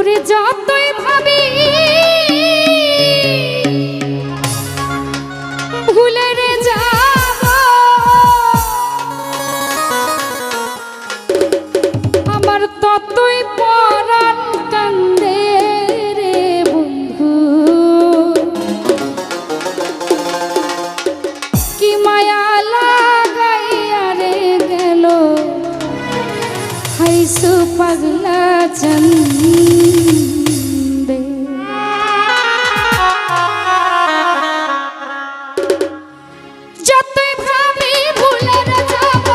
তোরে যতই ভাবি ভুলে রে যাব, আমার ততই পরাণ কান্দে রে বন্ধু। কি মায়া লাগাইয়া রে গেল হাইসু পাগলা চন্দে। যতই ভাবি ভুলে রে যাব,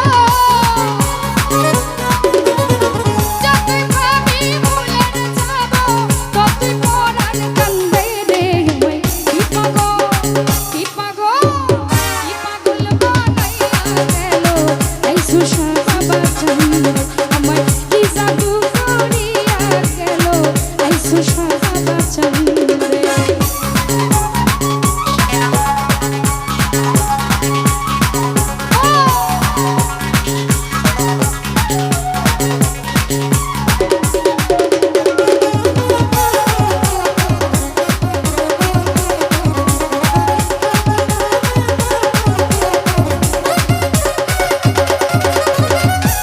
যতই ভাবি ভুলে রে যাব, ততই পরাণ কান্দে রে। কি পাগল, কি পাগল, কি পাগল বানাইয়া গেল আইসু সাবা চন্দে। আমার কি জাদু করিয়া গেল আইসু সাবা চন্দে।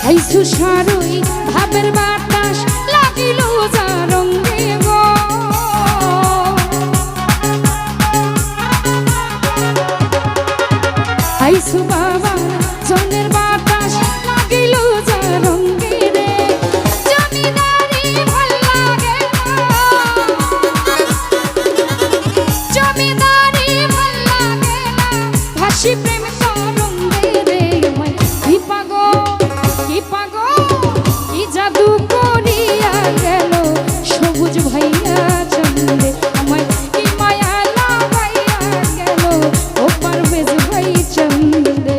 আইসু সারই ভাবের বাতাস লাগিল যা রঙে গো। আইসু বাবা জনের বাতাস লাগিল যা রঙে রে। জমিদারি ভাল লাগে না, জমিদারি ভাল লাগে না, ভাসি প্রেম তরঙ্গে রে। কি পাগল, কি পাগল, কি জাদু করিয়া গেল সবুজ ভাইয়া চন্দে। আমার কি মায়া লাগাইয়া গেল ও পারভেজ ভাই চন্দে।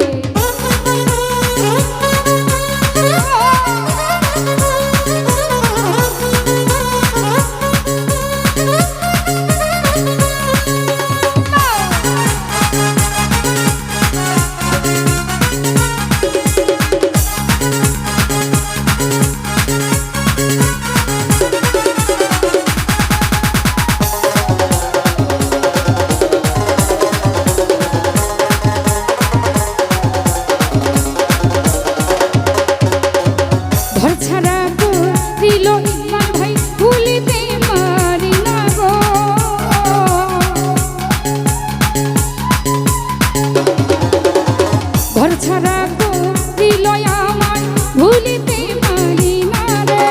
ঘর ছাড়া দিল ইমান ভাই ভুলিতে পারি না গো। ঘর ছাড়া দিল আমায় ভুলিতে পারি না রে।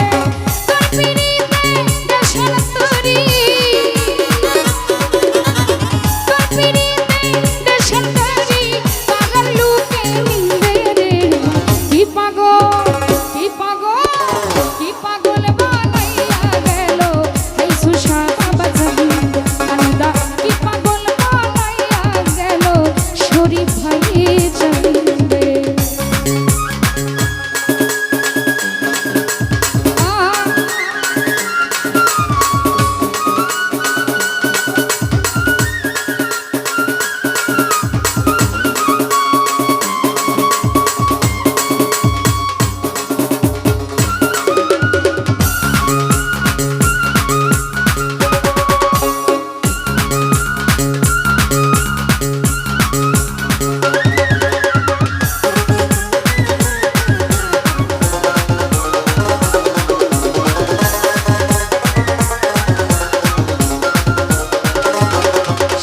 তোর পিড়িতে দেশের তরি, তোর পিড়িতে দেশের তরি, পাগল লোকে নিন্দে রে। কি পাগল, কি পাগল, কি পাগল বানাইয়া গেল আইসু সাবা চন্দে। কান্দা কি পাগল বানাইয়া গেল শরীফ ভাই চন্দে।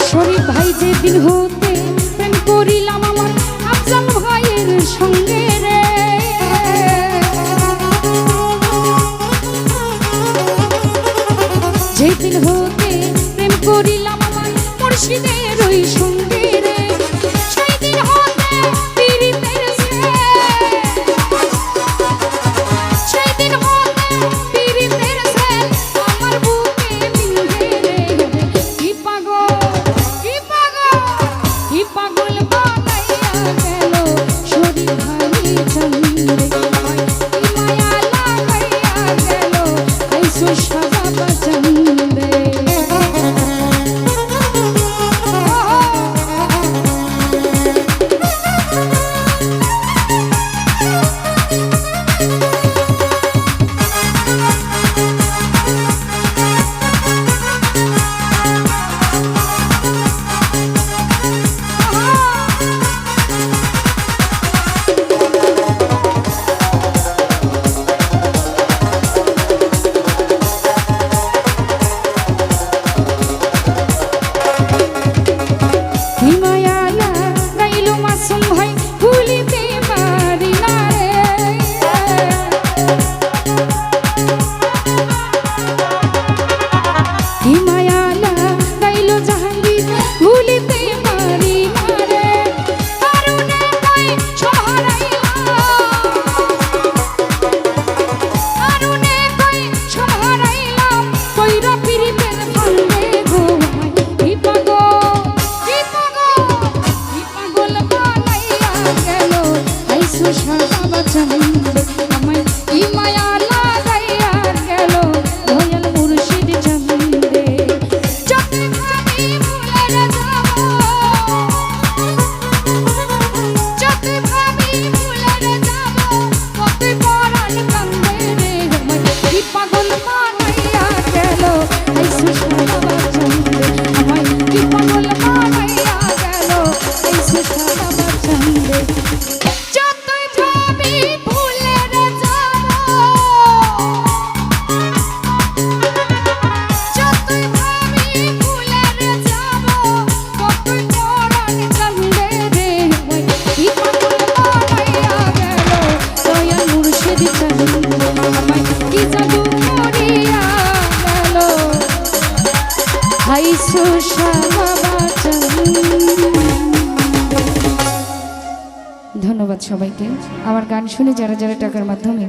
শরীফ ভাই যেদিন হতে প্রেম করিলাম আমার আফজাল ভাইয়ের সঙ্গে রে। যেদিন হতে প্রেম করিলাম আমার মুর্শিদের ওই সঙ্গে রে। সেই দিন হতে পীড়িতের ছেল, সেই দিন হতে পীড়িতের ছেল আমার বুকে বিঁধে রে। কি পাগল, কি পাগল, কি পাগল বানাইয়া গেল শরীফ ভাই চন্দে। কি মায়া লাগাইয়া গেল আইসু সাবা চন্দে। থেকে আমার গান শুনে যারা যারা টাকার মাধ্যমে